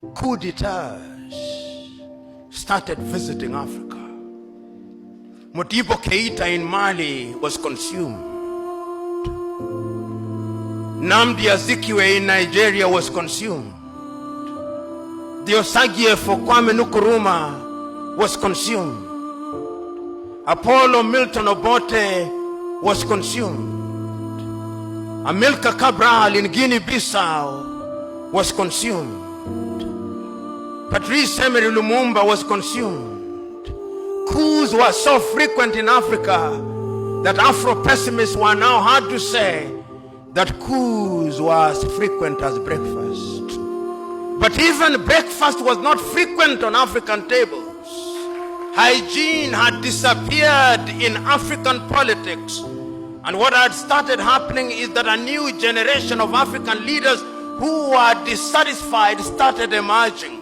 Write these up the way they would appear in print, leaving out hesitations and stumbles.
coup d'etats started visiting Africa. Modibo Keita in Mali was consumed. Nnamdi Azikiwe in Nigeria was consumed. The Osagie for Kwame Nkrumah was consumed. Apollo Milton Obote was consumed. Amilcar Cabral in Guinea-Bissau was consumed. Patrice Emery Lumumba was consumed. Coups were so frequent in Africa that Afro-pessimists were now hard to say that coups were as frequent as breakfast. But even breakfast was not frequent on African tables. Hygiene had disappeared in African politics. And what had started happening is that a new generation of African leaders who were dissatisfied started emerging.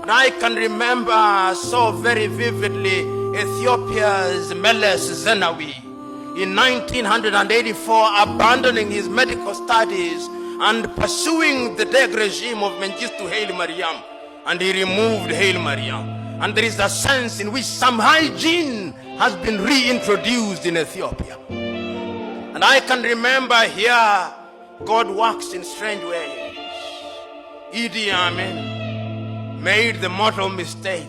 And I can remember so very vividly Ethiopia's Meles Zenawi in 1984 abandoning his medical studies and pursuing the Deg regime of Mengistu Haile Mariam. And he removed Haile Mariam. And there is a sense in which some hygiene has been reintroduced in Ethiopia. And I can remember here, God works in strange ways. Idi Amin made the mortal mistake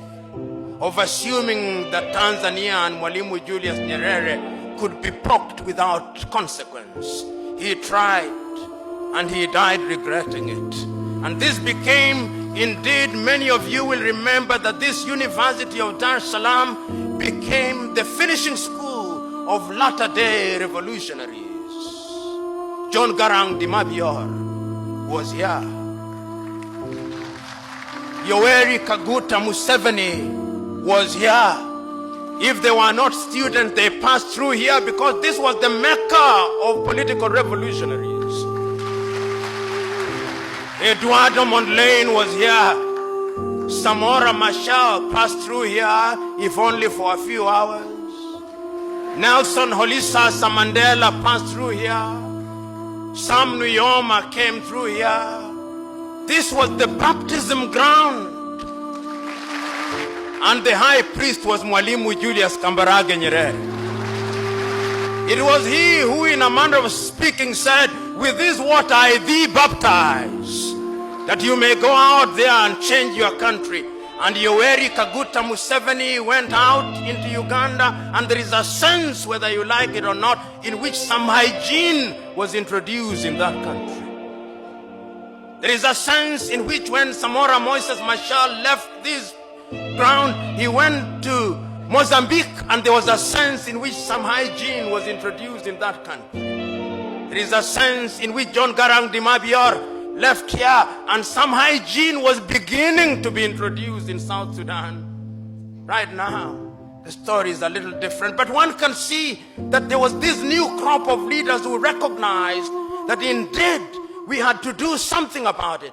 of assuming that Tanzania and Mwalimu Julius Nyerere could be poked without consequence. He tried, and he died regretting it. And this became, indeed, many of you will remember that this University of Dar es Salaam became the finishing school of latter-day revolutionaries. John Garang Dimabior was here. Yoweri Kaguta Museveni was here. If they were not students, they passed through here because this was the Mecca of political revolutionaries. Eduardo Mondlane was here. Samora Machel passed through here, if only for a few hours. Nelson Holisa Mandela passed through here. Sam Nujoma came through here. This was the baptism ground. And the high priest was Mwalimu Julius Kambarage Nyerere. It was he who, in a manner of speaking, said, "With this water I thee baptize, that you may go out there and change your country." And Yoweri Kaguta Museveni went out into Uganda, and there is a sense, whether you like it or not, in which some hygiene was introduced in that country. There is a sense in which when Samora Moises Machel left this ground, he went to Mozambique, and there was a sense in which some hygiene was introduced in that country. There is a sense in which John Garang Dimabior left here, and some hygiene was beginning to be introduced in South Sudan. Right now, the story is a little different, but one can see that there was this new crop of leaders who recognized that indeed we had to do something about it.